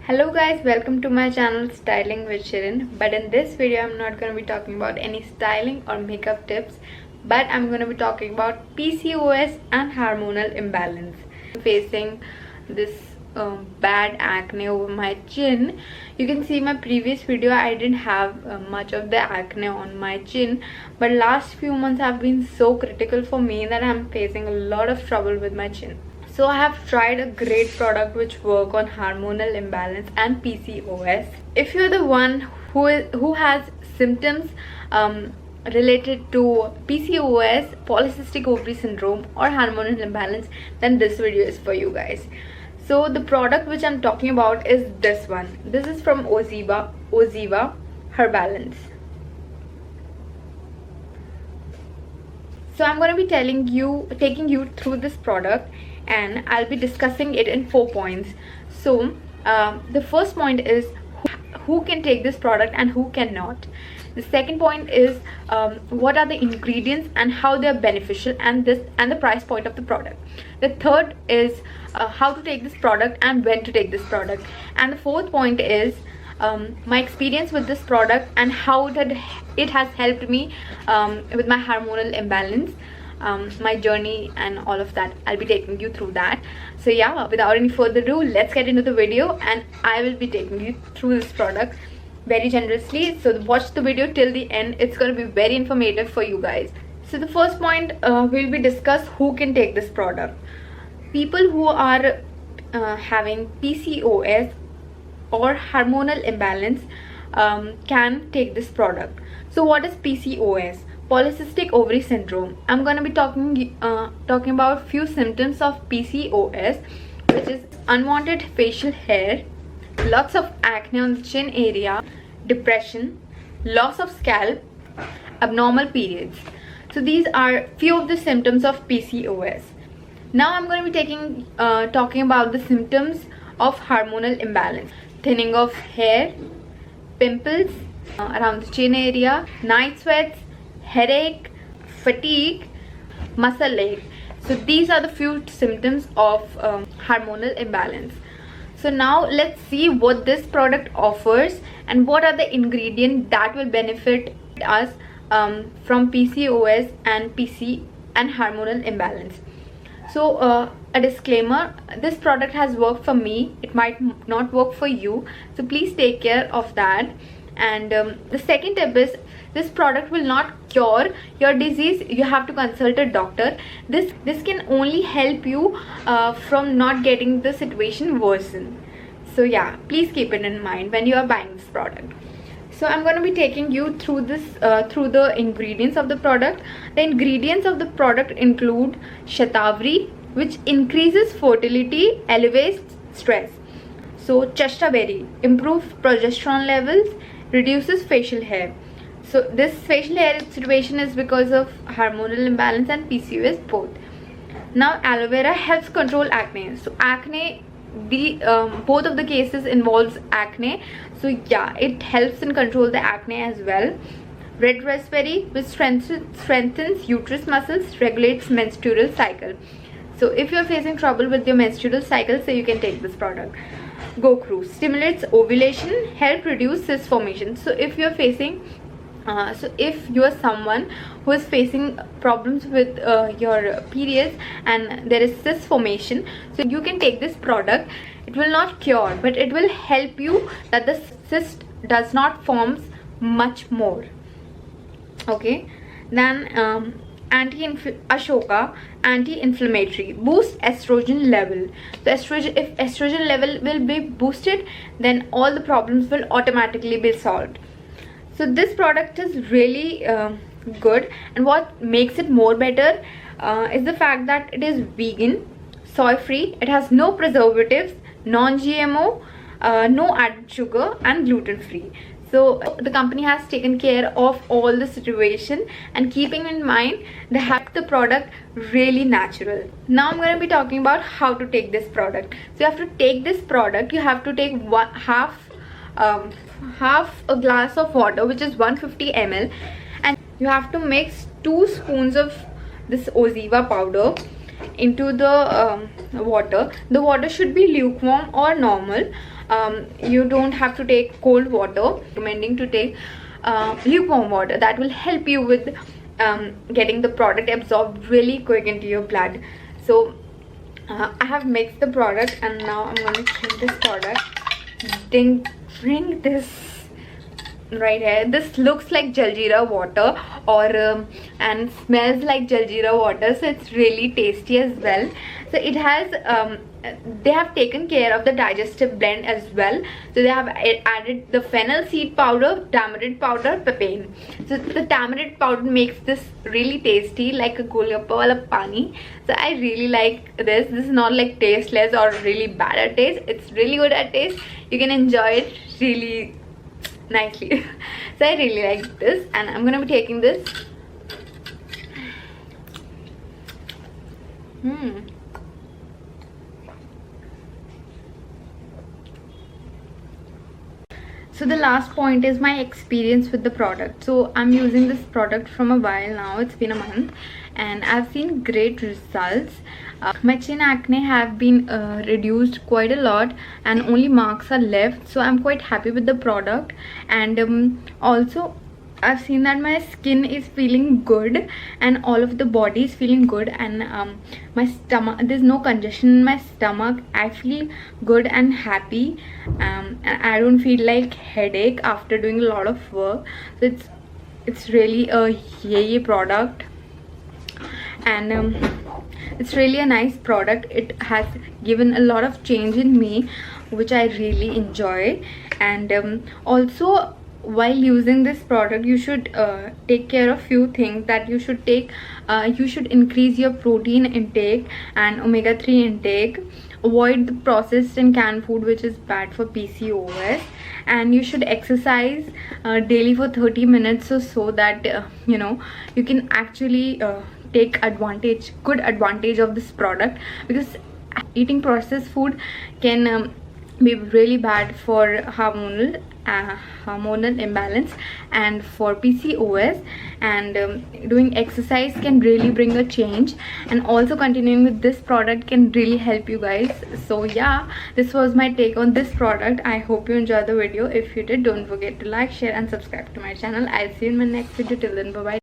Hello guys, welcome to my channel Styling with Shirin. But in this video I'm not going to be talking about any styling or makeup tips, but I'm going to be talking about PCOS and hormonal imbalance. I'm facing this bad acne over my chin. You can see my previous video, I didn't have much of the acne on my chin, but last few months have been so critical for me that I'm facing a lot of trouble with my chin. So I have tried a great product which work on hormonal imbalance and PCOS. If you're the one who has symptoms related to PCOS, polycystic ovary syndrome or hormonal imbalance, then this video is for you guys. So the product which I'm talking about is this one. This is from Oziva Herbalance. So I'm going to be taking you through this product, and I'll be discussing it in 4 points. So the first point is who can take this product and who cannot. The second point is what are the ingredients and how they are beneficial, and the price point of the product. The third is how to take this product and when to take this product. And the fourth point is my experience with this product and how it has helped me with my hormonal imbalance, my journey and all of that. I'll be taking you through that. So yeah, without any further ado, let's get into the video, and I will be taking you through this product very generously. So watch the video till the end. It's going to be very informative for you guys. So the first point, we'll be discuss who can take this product. People who are having PCOS or hormonal imbalance can take this product. So what is PCOS? Polycystic ovary syndrome. I'm going to be talking about few symptoms of PCOS, which is unwanted facial hair, lots of acne on the chin area, depression, loss of scalp, abnormal periods. So these are few of the symptoms of PCOS. Now I'm going to be talking about the symptoms of hormonal imbalance. Thinning of hair, pimples around the chin area, night sweats, headache, fatigue, muscle ache. So these are the few symptoms of hormonal imbalance. So now let's see what this product offers and what are the ingredients that will benefit us from PCOS and hormonal imbalance. So a disclaimer, this product has worked for me, it might not work for you, so please take care of that. And the second tip is, this product will not cure your disease. You have to consult a doctor. This can only help you from not getting the situation worsen. So yeah, please keep it in mind when you are buying this product. So I'm going to be taking you through this through the ingredients of the product. The ingredients of the product include shatavari, which increases fertility, elevates stress. So chasta berry improves progesterone levels, reduces facial hair. So this facial hair situation is because of hormonal imbalance and PCOS both. Now aloe vera helps control acne. So acne, both of the cases involves acne, so yeah, it helps in control the acne as well. Red raspberry, which strengthens uterus muscles, regulates menstrual cycle. So if you're facing trouble with your menstrual cycle, so you can take this product. Gokru stimulates ovulation, help reduce cyst formation. So if you're facing if you are someone who is facing problems with your periods and there is cyst formation, so you can take this product. It will not cure, but it will help you that the cyst does not form much more. Okay, then Ashoka anti-inflammatory, boosts estrogen level. So if estrogen level will be boosted, then all the problems will automatically be solved. So this product is really good, and what makes it more better is the fact that it is vegan, soy free, it has no preservatives, non-GMO, no added sugar and gluten free. So the company has taken care of all the situation and keeping in mind they have the product really natural. Now I'm going to be talking about how to take this product. So you have to take this product, you have to take half a glass of water, which is 150 ml, and you have to mix 2 spoons of this Oziva powder into the water. The water should be lukewarm or normal. You don't have to take cold water. Recommending to take lukewarm water. That will help you with getting the product absorbed really quick into your blood. So I have mixed the product, and now I'm going to drink this product. Drink this right here. This looks like Jaljeera water, or and smells like Jaljeera water, so it's really tasty as well. So it has they have taken care of the digestive blend as well. So they have added the fennel seed powder, tamarind powder, papain. So the tamarind powder makes this really tasty, like a golgappa wala pani. So I really like this. This is not like tasteless or really bad at taste. It's really good at taste. You can enjoy it really nicely. So I really like this, and I'm gonna be taking this. So the last point is my experience with the product. So I'm using this product from a while now. It's been a month, and I've seen great results. My chin acne have been reduced quite a lot, and only marks are left. So I'm quite happy with the product. And also I've seen that my skin is feeling good, and all of the body is feeling good, and my stomach, there's no congestion in my stomach. I feel good and happy, and I don't feel like headache after doing a lot of work. So it's really a yay product, and it's really a nice product. It has given a lot of change in me, which I really enjoy. And also, while using this product, you should take care of few things that you should take. You should increase your protein intake and omega-3 intake. Avoid the processed and canned food, which is bad for PCOS. And you should exercise daily for 30 minutes or so, that you know, you can actually take good advantage of this product, because eating processed food can be really bad for hormonal imbalance and for PCOS. And doing exercise can really bring a change, and also continuing with this product can really help you guys. So yeah, this was my take on this product. I hope you enjoyed the video. If you did, don't forget to like, share and subscribe to my channel. I'll see you in my next video. Till then, bye bye.